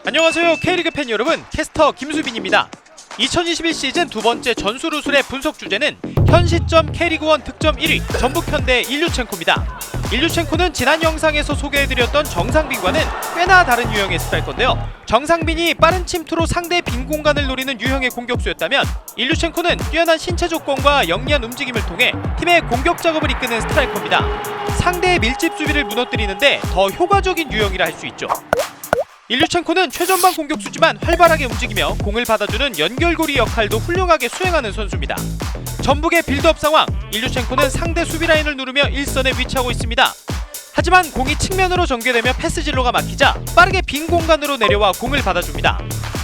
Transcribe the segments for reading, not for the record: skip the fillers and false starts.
안녕하세요 K리그 팬 여러분, 캐스터 김수빈입니다. 2021 시즌 두 번째 전술우술의 분석 주제는 현 시점 K리그1 득점 1위 전북현대 일류첸코입니다. 일류첸코는 지난 영상에서 소개해드렸던 정상빈과는 꽤나 다른 유형의 스트라이커인데요. 정상빈이 빠른 침투로 상대의 빈 공간을 노리는 유형의 공격수였다면 일류첸코는 뛰어난 신체 조건과 영리한 움직임을 통해 팀의 공격 작업을 이끄는 스트라이커입니다. 상대의 밀집 수비를 무너뜨리는데 더 효과적인 유형이라 할 수 있죠. 일류첸코는 최전방 공격수지만 활발하게 움직이며 공을 받아주는 연결고리 역할도 훌륭하게 수행하는 선수입니다. 전북의 빌드업 상황, 일류첸코는 상대 수비 라인을 누르며 일선에 위치하고 있습니다. 하지만 공이 측면으로 전개되며 패스 진로가 막히자 빠르게 빈 공간으로 내려와 공을 받아줍니다.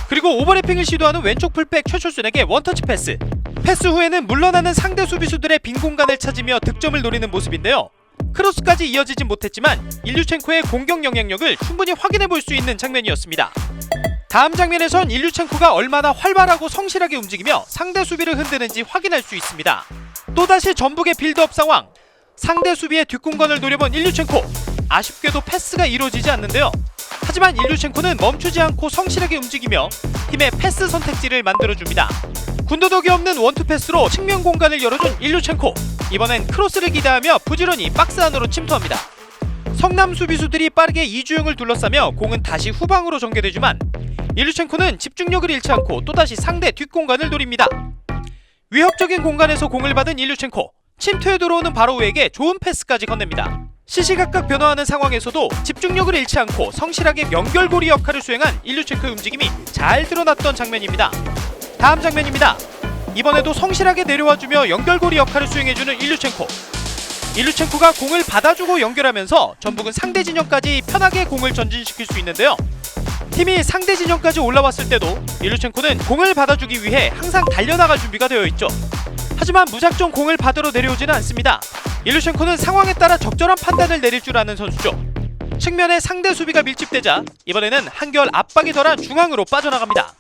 그리고 오버래핑을 시도하는 왼쪽 풀백 최철순에게 원터치 패스. 패스 후에는 물러나는 상대 수비수들의 빈 공간을 찾으며 득점을 노리는 모습인데요. 크로스까지 이어지진 못했지만 일류첸코의 공격 영향력을 충분히 확인해볼 수 있는 장면이었습니다. 다음 장면에선 일류첸코가 얼마나 활발하고 성실하게 움직이며 상대 수비를 흔드는지 확인할 수 있습니다. 또다시 전북의 빌드업 상황, 상대 수비의 뒷공간을 노려본 일류첸코. 아쉽게도 패스가 이루어지지 않는데요. 하지만 일류첸코는 멈추지 않고 성실하게 움직이며 팀의 패스 선택지를 만들어줍니다. 군더더기 없는 원투 패스로 측면 공간을 열어준 일류첸코. 이번엔 크로스를 기대하며 부지런히 박스 안으로 침투합니다. 성남 수비수들이 빠르게 이주영을 둘러싸며 공은 다시 후방으로 전개되지만 일류첸코는 집중력을 잃지 않고 또다시 상대 뒷공간을 노립니다. 위협적인 공간에서 공을 받은 일류첸코. 침투에 들어오는 바로우에게 좋은 패스까지 건넵니다. 시시각각 변화하는 상황에서도 집중력을 잃지 않고 성실하게 연결고리 역할을 수행한 일류첸코의 움직임이 잘 드러났던 장면입니다. 다음 장면입니다. 이번에도 성실하게 내려와주며 연결고리 역할을 수행해주는 일류첸코. 일류첸코가 공을 받아주고 연결하면서 전북은 상대 진영까지 편하게 공을 전진시킬 수 있는데요. 팀이 상대 진영까지 올라왔을 때도 일류첸코는 공을 받아주기 위해 항상 달려나갈 준비가 되어 있죠. 하지만 무작정 공을 받으러 내려오지는 않습니다. 일류첸코는 상황에 따라 적절한 판단을 내릴 줄 아는 선수죠. 측면에 상대 수비가 밀집되자 이번에는 한결 압박이 덜한 중앙으로 빠져나갑니다.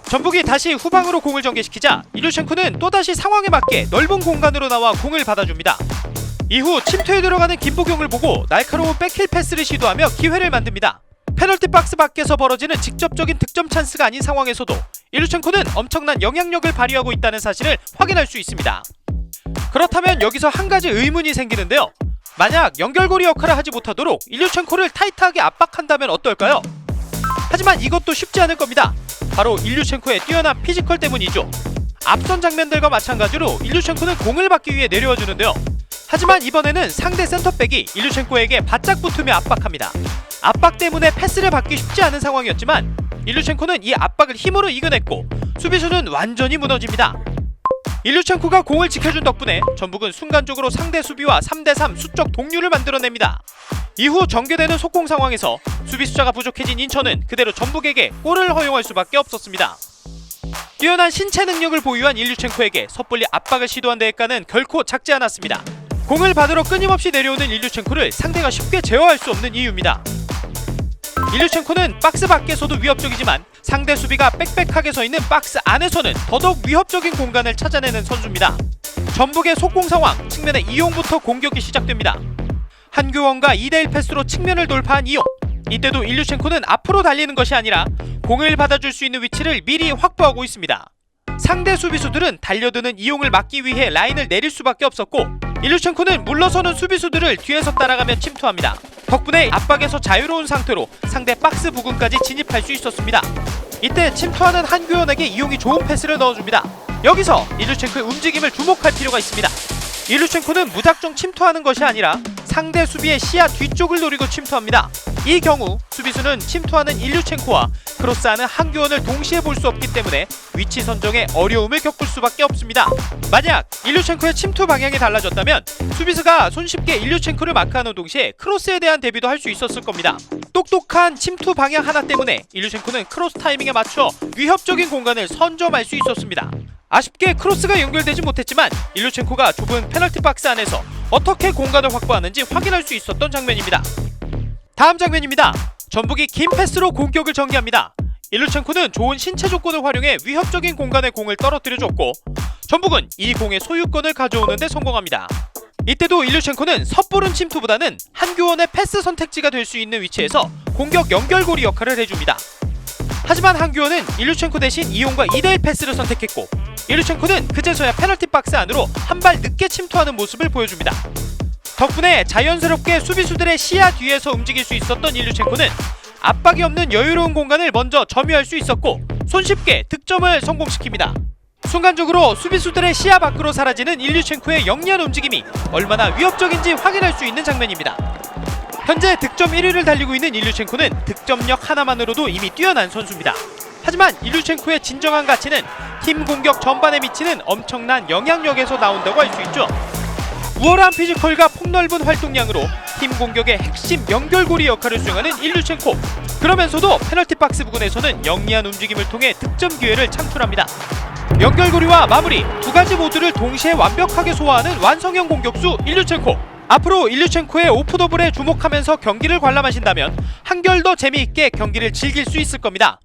전북이 다시 후방으로 공을 전개시키자 일류첸코는 또다시 상황에 맞게 넓은 공간으로 나와 공을 받아줍니다. 이후 침투에 들어가는 김보경을 보고 날카로운 백힐 패스를 시도하며 기회를 만듭니다. 페널티 박스 밖에서 벌어지는 직접적인 득점 찬스가 아닌 상황에서도 일류첸코는 엄청난 영향력을 발휘하고 있다는 사실을 확인할 수 있습니다. 그렇다면 여기서 한 가지 의문이 생기는데요. 만약 연결고리 역할을 하지 못하도록 일류첸코를 타이트하게 압박한다면 어떨까요? 하지만 이것도 쉽지 않을 겁니다. 바로 일류첸코의 뛰어난 피지컬 때문이죠. 앞선 장면들과 마찬가지로 일류첸코는 공을 받기 위해 내려와 주는데요. 하지만 이번에는 상대 센터백이 일류첸코에게 바짝 붙으며 압박합니다. 압박 때문에 패스를 받기 쉽지 않은 상황이었지만 일류첸코는 이 압박을 힘으로 이겨냈고 수비수는 완전히 무너집니다. 일류첸코가 공을 지켜준 덕분에 전북은 순간적으로 상대 수비와 3대3 수적 동률을 만들어냅니다. 이후 전개되는 속공 상황에서 수비 숫자가 부족해진 인천은 그대로 전북에게 골을 허용할 수밖에 없었습니다. 뛰어난 신체 능력을 보유한 일류첸코에게 섣불리 압박을 시도한 대가는 결코 작지 않았습니다. 공을 받으러 끊임없이 내려오는 일류첸코를 상대가 쉽게 제어할 수 없는 이유입니다. 일류첸코는 박스 밖에서도 위협적이지만 상대 수비가 빽빽하게 서있는 박스 안에서는 더더욱 위협적인 공간을 찾아내는 선수입니다. 전북의 속공 상황, 측면의 이용부터 공격이 시작됩니다. 한교원과 2대1 패스로 측면을 돌파한 이용. 이때도 일류첸코는 앞으로 달리는 것이 아니라 공을 받아줄 수 있는 위치를 미리 확보하고 있습니다. 상대 수비수들은 달려드는 이용을 막기 위해 라인을 내릴 수밖에 없었고 일류첸코는 물러서는 수비수들을 뒤에서 따라가며 침투합니다. 덕분에 압박에서 자유로운 상태로 상대 박스 부근까지 진입할 수 있었습니다. 이때 침투하는 한규현에게 이용이 좋은 패스를 넣어줍니다. 여기서 일류첸코의 움직임을 주목할 필요가 있습니다. 일류첸코는 무작정 침투하는 것이 아니라 상대 수비의 시야 뒤쪽을 노리고 침투합니다. 이 경우 수비수는 침투하는 일류첸코와 크로스하는 한규원을 동시에 볼 수 없기 때문에 위치 선정에 어려움을 겪을 수밖에 없습니다. 만약 일류첸코의 침투 방향이 달라졌다면 수비수가 손쉽게 일류첸코를 마크하는 동시에 크로스에 대한 대비도 할 수 있었을 겁니다. 똑똑한 침투 방향 하나 때문에 일류첸코는 크로스 타이밍에 맞춰 위협적인 공간을 선점할 수 있었습니다. 아쉽게 크로스가 연결되지 못했지만 일류첸코가 좁은 페널티 박스 안에서 어떻게 공간을 확보하는지 확인할 수 있었던 장면입니다. 다음 장면입니다. 전북이 긴 패스로 공격을 전개합니다. 일류첸코는 좋은 신체 조건을 활용해 위협적인 공간에 공을 떨어뜨려줬고 전북은 이 공의 소유권을 가져오는 데 성공합니다. 이때도 일류첸코는 섣부른 침투보다는 한교원의 패스 선택지가 될 수 있는 위치에서 공격 연결고리 역할을 해줍니다. 하지만 한규원은 일류첸코 대신 이용과 2대1 패스를 선택했고 일류첸코는 그제서야 페널티 박스 안으로 한 발 늦게 침투하는 모습을 보여줍니다. 덕분에 자연스럽게 수비수들의 시야 뒤에서 움직일 수 있었던 일류첸코는 압박이 없는 여유로운 공간을 먼저 점유할 수 있었고 손쉽게 득점을 성공시킵니다. 순간적으로 수비수들의 시야 밖으로 사라지는 일류첸코의 영리한 움직임이 얼마나 위협적인지 확인할 수 있는 장면입니다. 현재 득점 1위를 달리고 있는 일류첸코는 득점력 하나만으로도 이미 뛰어난 선수입니다. 하지만 일류첸코의 진정한 가치는 팀 공격 전반에 미치는 엄청난 영향력에서 나온다고 할 수 있죠. 우월한 피지컬과 폭넓은 활동량으로 팀 공격의 핵심 연결고리 역할을 수행하는 일류첸코. 그러면서도 페널티 박스 부근에서는 영리한 움직임을 통해 득점 기회를 창출합니다. 연결고리와 마무리 두 가지 모두를 동시에 완벽하게 소화하는 완성형 공격수 일류첸코. 앞으로 일류첸코의 오프 더블에 주목하면서 경기를 관람하신다면 한결 더 재미있게 경기를 즐길 수 있을 겁니다.